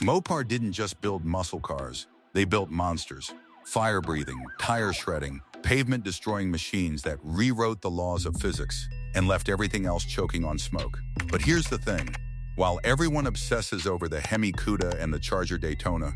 Mopar didn't just build muscle cars, they built monsters. Fire-breathing, tire-shredding, pavement-destroying machines that rewrote the laws of physics and left everything else choking on smoke. But here's the thing. While everyone obsesses over the Hemi Cuda and the Charger Daytona,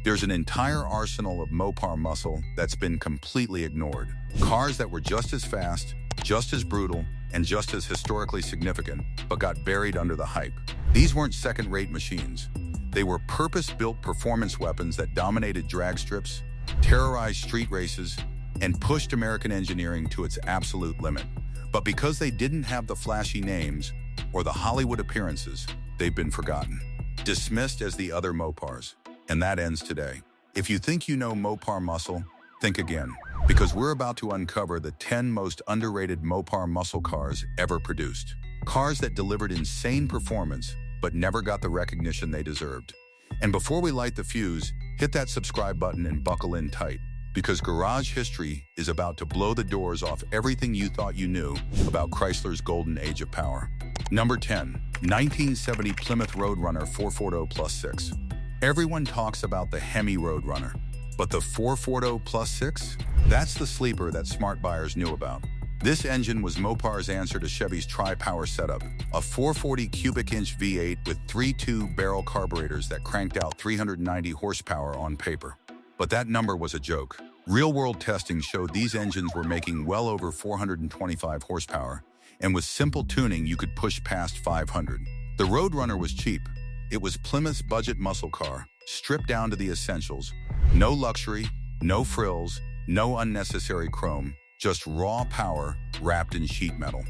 there's an entire arsenal of Mopar muscle that's been completely ignored. Cars that were just as fast, just as brutal, and just as historically significant, but got buried under the hype. These weren't second-rate machines. They were purpose-built performance weapons that dominated drag strips, terrorized street races, and pushed American engineering to its absolute limit. But because they didn't have the flashy names or the Hollywood appearances, they've been forgotten, dismissed as the other Mopars. And that ends today. If you think you know Mopar muscle, think again, because we're about to uncover the 10 most underrated Mopar muscle cars ever produced. Cars that delivered insane performance, but never got the recognition they deserved. And before we light the fuse, hit that subscribe button and buckle in tight, because garage history is about to blow the doors off everything you thought you knew about Chrysler's golden age of power. Number 10, 1970 Plymouth Roadrunner 440+6. Everyone talks about the Hemi Roadrunner, but the 440+6? That's the sleeper that smart buyers knew about. This engine was Mopar's answer to Chevy's tri-power setup, a 440 cubic inch V8 with 3.2 barrel carburetors that cranked out 390 horsepower on paper. But that number was a joke. Real-world testing showed these engines were making well over 425 horsepower, and with simple tuning you could push past 500. The Roadrunner was cheap. It was Plymouth's budget muscle car, stripped down to the essentials. No luxury, no frills, no unnecessary chrome, just raw power wrapped in sheet metal.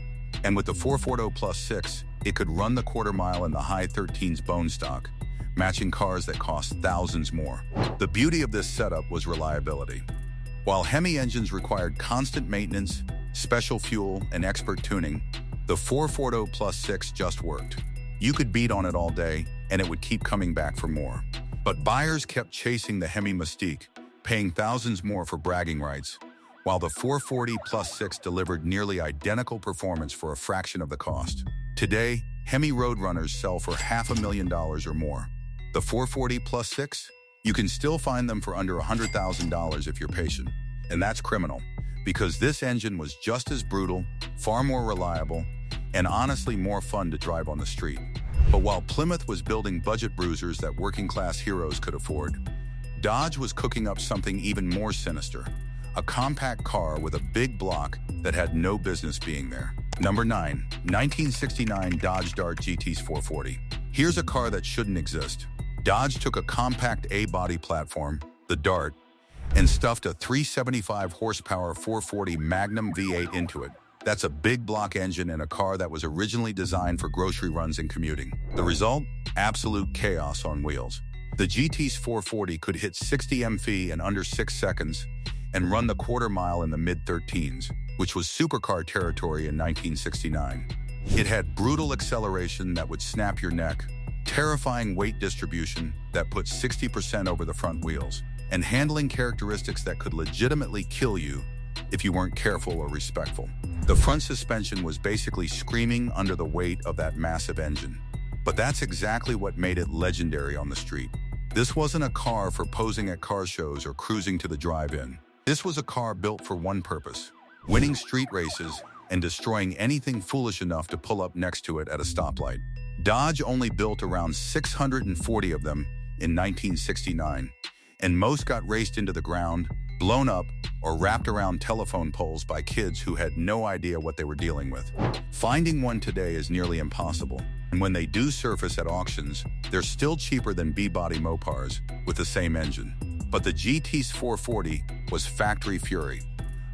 And with the 440+6, it could run the quarter mile in the high 13s bone stock, matching cars that cost thousands more. The beauty of this setup was reliability. While Hemi engines required constant maintenance, special fuel, and expert tuning, the 440+6 just worked. You could beat on it all day, and it would keep coming back for more. But buyers kept chasing the Hemi mystique, paying thousands more for bragging rights, while the 440+6 delivered nearly identical performance for a fraction of the cost. Today, Hemi Roadrunners sell for $500,000 or more. The 440+6? You can still find them for under $100,000 if you're patient. And that's criminal, because this engine was just as brutal, far more reliable, and honestly more fun to drive on the street. But while Plymouth was building budget bruisers that working-class heroes could afford, Dodge was cooking up something even more sinister. A compact car with a big block that had no business being there. Number 9, 1969 Dodge Dart GT's 440. Here's a car that shouldn't exist. Dodge took a compact A-body platform, the Dart, and stuffed a 375 horsepower 440 Magnum V8 into it. That's a big block engine in a car that was originally designed for grocery runs and commuting. The result? Absolute chaos on wheels. The GT's 440 could hit 60 mph in under 6 seconds and run the quarter mile in the mid-13s, which was supercar territory in 1969. It had brutal acceleration that would snap your neck, terrifying weight distribution that put 60% over the front wheels, and handling characteristics that could legitimately kill you if you weren't careful or respectful. The front suspension was basically screaming under the weight of that massive engine. But that's exactly what made it legendary on the street. This wasn't a car for posing at car shows or cruising to the drive-in. This was a car built for one purpose: winning street races and destroying anything foolish enough to pull up next to it at a stoplight. Dodge only built around 640 of them in 1969, and most got raced into the ground, blown up, or wrapped around telephone poles by kids who had no idea what they were dealing with. Finding one today is nearly impossible, and when they do surface at auctions, they're still cheaper than B-body Mopars with the same engine. But the GT's 440 was factory fury,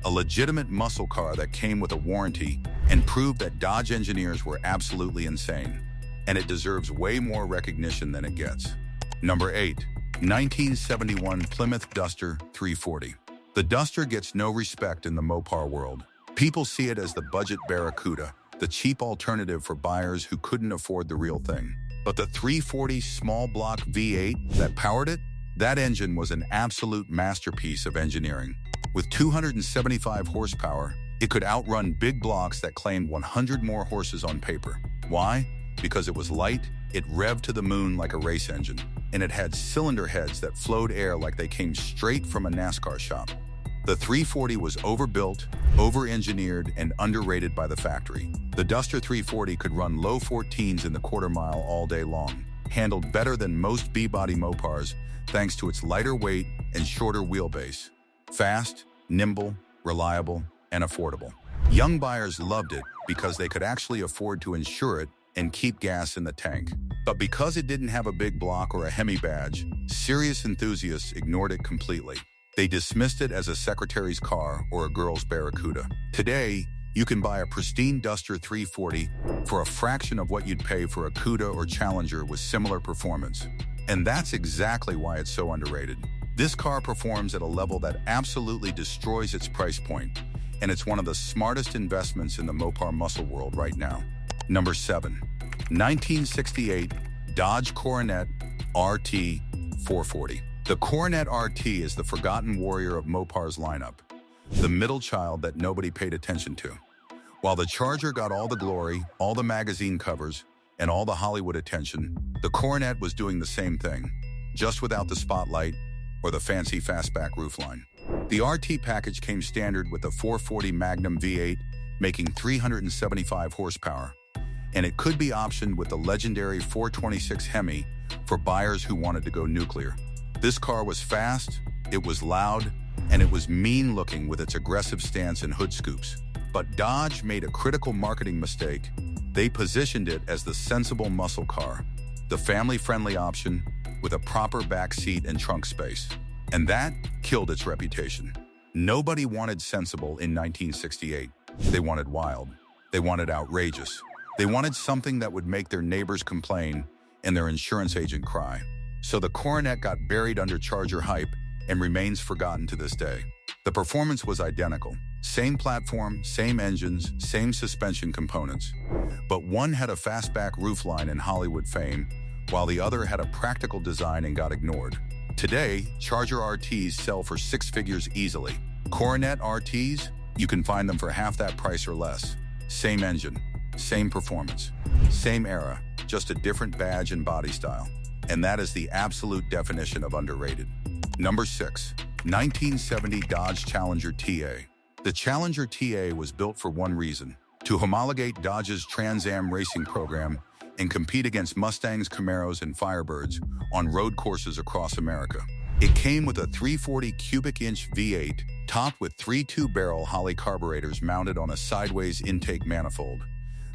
a legitimate muscle car that came with a warranty and proved that Dodge engineers were absolutely insane, and it deserves way more recognition than it gets. Number 8, 1971 Plymouth Duster 340. The Duster gets no respect in the Mopar world. People see it as the budget Barracuda, the cheap alternative for buyers who couldn't afford the real thing. But the 340 small block V8 that powered it? That engine was an absolute masterpiece of engineering. With 275 horsepower, it could outrun big blocks that claimed 100 more horses on paper. Why? Because it was light, it revved to the moon like a race engine. and it had cylinder heads that flowed air like they came straight from a NASCAR shop. The 340 was overbuilt, over-engineered, and underrated by the factory. The Duster 340 could run low 14s in the quarter mile all day long, handled better than most B-body Mopars thanks to its lighter weight and shorter wheelbase. Fast, nimble, reliable, and affordable. Young buyers loved it because they could actually afford to insure it and keep gas in the tank. But because it didn't have a big block or a Hemi badge, serious enthusiasts ignored it completely. They dismissed it as a secretary's car or a girl's Barracuda. Today, you can buy a pristine Duster 340 for a fraction of what you'd pay for a Cuda or Challenger with similar performance. And that's exactly why it's so underrated. This car performs at a level that absolutely destroys its price point, and it's one of the smartest investments in the Mopar muscle world right now. Number 7. 1968 Dodge Coronet RT 440. The Coronet RT is the forgotten warrior of Mopar's lineup, the middle child that nobody paid attention to. While the Charger got all the glory, all the magazine covers, and all the Hollywood attention, the Coronet was doing the same thing, just without the spotlight or the fancy fastback roofline. The RT package came standard with the 440 Magnum V8, making 375 horsepower, and it could be optioned with the legendary 426 Hemi for buyers who wanted to go nuclear. This car was fast, it was loud, and it was mean-looking with its aggressive stance and hood scoops. But Dodge made a critical marketing mistake. They positioned it as the sensible muscle car, the family-friendly option with a proper back seat and trunk space. And that killed its reputation. Nobody wanted sensible in 1968. They wanted wild. They wanted outrageous. They wanted something that would make their neighbors complain and their insurance agent cry. So the Coronet got buried under Charger hype and remains forgotten to this day. The performance was identical. Same platform, same engines, same suspension components. But one had a fastback roofline and Hollywood fame, while the other had a practical design and got ignored. Today, Charger RTs sell for 6 figures easily. Coronet RTs, you can find them for half that price or less. Same engine, same performance, same era, just a different badge and body style. And that is the absolute definition of underrated. Number 6. 1970 Dodge Challenger TA. The Challenger TA was built for one reason: to homologate Dodge's Trans Am racing program and compete against Mustangs, Camaros, and Firebirds on road courses across America. It came with a 340 cubic inch V8, topped with 3 2-barrel Holley carburetors mounted on a sideways intake manifold,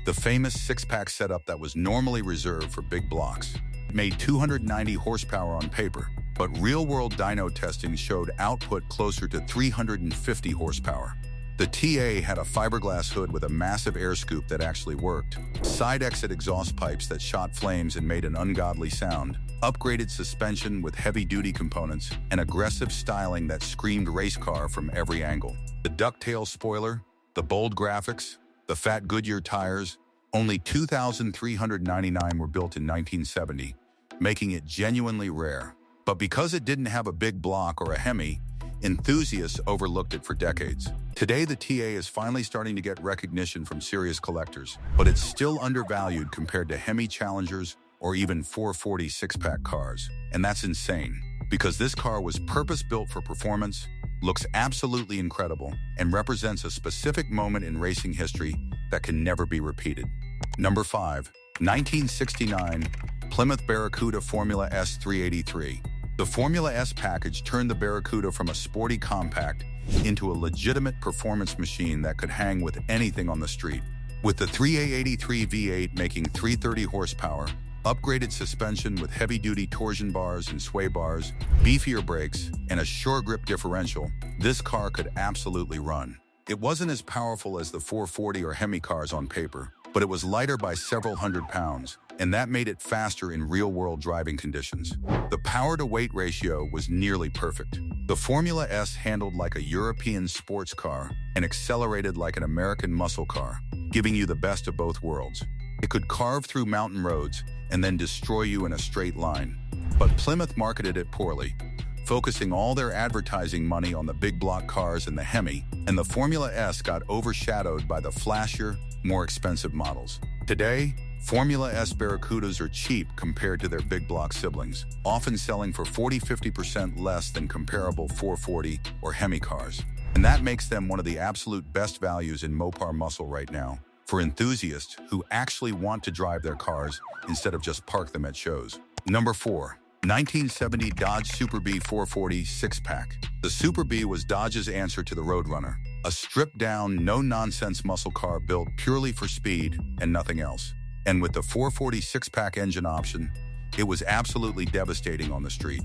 the famous 6-pack setup that was normally reserved for big blocks. It made 290 horsepower on paper, but real-world dyno testing showed output closer to 350 horsepower. The TA had a fiberglass hood with a massive air scoop that actually worked, side exit exhaust pipes that shot flames and made an ungodly sound, upgraded suspension with heavy-duty components, and aggressive styling that screamed race car from every angle. The ducktail spoiler, the bold graphics, the fat Goodyear tires, only 2,399 were built in 1970, making it genuinely rare. But because it didn't have a big block or a Hemi, enthusiasts overlooked it for decades. Today, the TA is finally starting to get recognition from serious collectors, but it's still undervalued compared to Hemi Challengers or even 440 6-pack cars. And that's insane, because this car was purpose-built for performance, looks absolutely incredible, and represents a specific moment in racing history that can never be repeated. Number 5. 1969 Plymouth Barracuda Formula S 383. The Formula S package turned the Barracuda from a sporty compact into a legitimate performance machine that could hang with anything on the street. With the 3A83 V8 making 330 horsepower, upgraded suspension with heavy-duty torsion bars and sway bars, beefier brakes, and a sure grip differential, this car could absolutely run. It wasn't as powerful as the 440 or Hemi cars on paper, but it was lighter by several hundred pounds, and that made it faster in real-world driving conditions. The power-to-weight ratio was nearly perfect. The Formula S handled like a European sports car and accelerated like an American muscle car, giving you the best of both worlds. It could carve through mountain roads and then destroy you in a straight line. But Plymouth marketed it poorly, focusing all their advertising money on the big block cars and the Hemi, and the Formula S got overshadowed by the flashier, more expensive models. Today, Formula S Barracudas are cheap compared to their big block siblings, often selling for 40–50% less than comparable 440 or Hemi cars. And that makes them one of the absolute best values in Mopar muscle right now, for enthusiasts who actually want to drive their cars instead of just park them at shows. Number 4. 1970 Dodge Super B 440 6-pack. The Super B was Dodge's answer to the Roadrunner, a stripped-down, no-nonsense muscle car built purely for speed and nothing else. And with the 440 6-pack engine option, it was absolutely devastating on the street.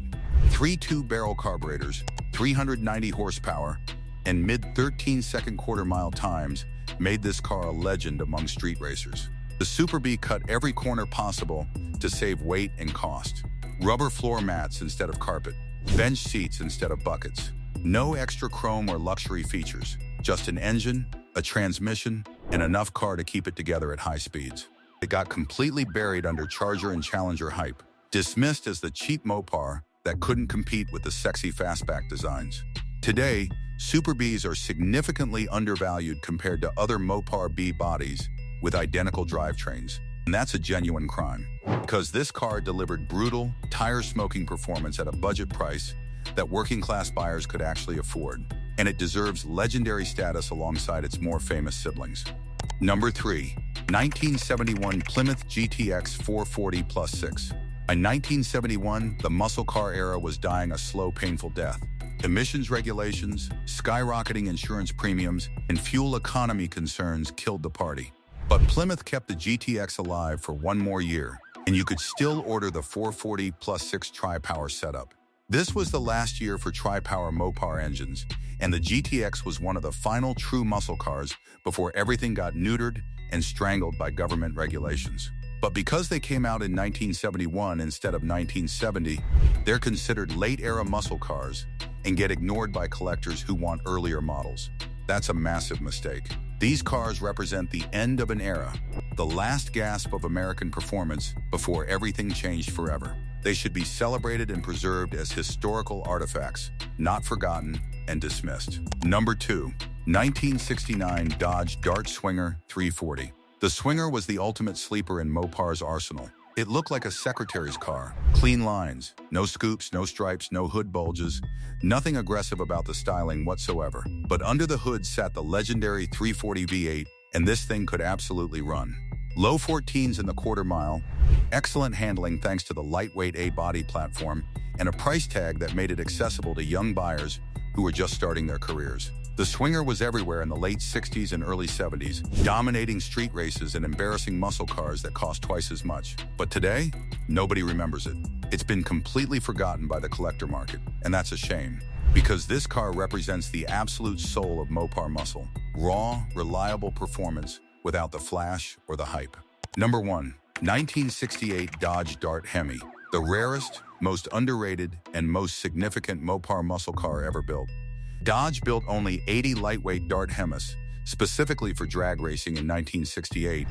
3 2-barrel carburetors, 390 horsepower, and mid-13-second quarter-mile times made this car a legend among street racers. The Super B cut every corner possible to save weight and cost. Rubber floor mats instead of carpet, bench seats instead of buckets. No extra chrome or luxury features, just an engine, a transmission, and enough car to keep it together at high speeds. It got completely buried under Charger and Challenger hype, dismissed as the cheap Mopar that couldn't compete with the sexy fastback designs. Today, Super Bs are significantly undervalued compared to other Mopar B bodies with identical drivetrains. And that's a genuine crime, because this car delivered brutal, tire-smoking performance at a budget price that working-class buyers could actually afford, and it deserves legendary status alongside its more famous siblings. Number 3. 1971 Plymouth GTX 440 + 6. By 1971, the muscle car era was dying a slow, painful death. Emissions regulations, skyrocketing insurance premiums, and fuel economy concerns killed the party. But Plymouth kept the GTX alive for one more year, and you could still order the 440 + 6 tri-power setup. This was the last year for tri-power Mopar engines, and the GTX was one of the final true muscle cars before everything got neutered and strangled by government regulations. But because they came out in 1971 instead of 1970, they're considered late-era muscle cars and get ignored by collectors who want earlier models. That's a massive mistake. These cars represent the end of an era, the last gasp of American performance before everything changed forever. They should be celebrated and preserved as historical artifacts, not forgotten and dismissed. Number 2. 1969 Dodge Dart Swinger 340. The Swinger was the ultimate sleeper in Mopar's arsenal. It looked like a secretary's car. Clean lines, no scoops, no stripes, no hood bulges, nothing aggressive about the styling whatsoever. But under the hood sat the legendary 340 V8, and this thing could absolutely run. Low 14s in the quarter mile, excellent handling thanks to the lightweight A-body platform, and a price tag that made it accessible to young buyers who were just starting their careers. The Swinger was everywhere in the late 60s and early 70s, dominating street races and embarrassing muscle cars that cost twice as much. But today, nobody remembers it. It's been completely forgotten by the collector market, and that's a shame, because this car represents the absolute soul of Mopar muscle. Raw, reliable performance without the flash or the hype. Number 1. 1968 Dodge Dart Hemi, the rarest, most underrated, and most significant Mopar muscle car ever built. Dodge built only 80 lightweight Dart Hemis, specifically for drag racing in 1968,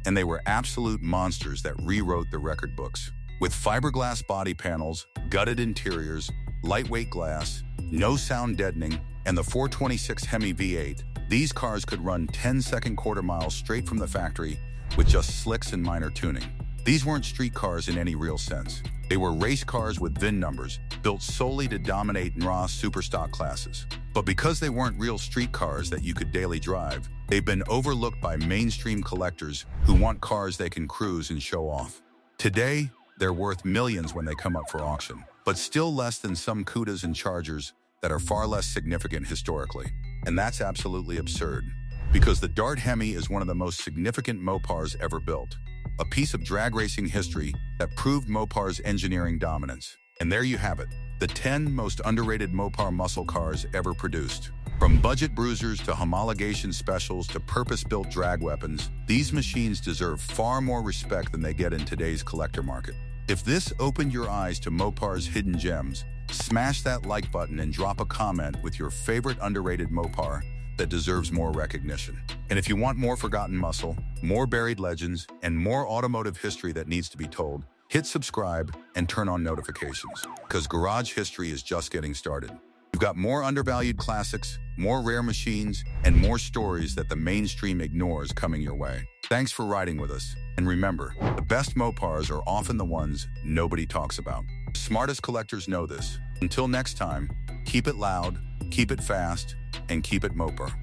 and they were absolute monsters that rewrote the record books. With fiberglass body panels, gutted interiors, lightweight glass, no sound deadening, and the 426 Hemi V8, these cars could run 10-second quarter miles straight from the factory with just slicks and minor tuning. These weren't street cars in any real sense. They were race cars with VIN numbers, built solely to dominate in raw superstock classes. But because they weren't real street cars that you could daily drive, they've been overlooked by mainstream collectors who want cars they can cruise and show off. Today, they're worth millions when they come up for auction, but still less than some Cudas and Chargers that are far less significant historically. And that's absolutely absurd, because the Dart Hemi is one of the most significant Mopars ever built. A piece of drag racing history that proved Mopar's engineering dominance. And there you have it, the 10 most underrated Mopar muscle cars ever produced. From budget bruisers to homologation specials to purpose-built drag weapons, these machines deserve far more respect than they get in today's collector market. If this opened your eyes to Mopar's hidden gems, smash that like button and drop a comment with your favorite underrated Mopar that deserves more recognition. And if you want more forgotten muscle, more buried legends, and more automotive history that needs to be told, hit subscribe and turn on notifications, because garage history is just getting started. We've got more undervalued classics, more rare machines, and more stories that the mainstream ignores coming your way. Thanks for riding with us. And remember, the best Mopars are often the ones nobody talks about. Smartest collectors know this. Until next time, keep it loud, keep it fast, and keep it Mopar.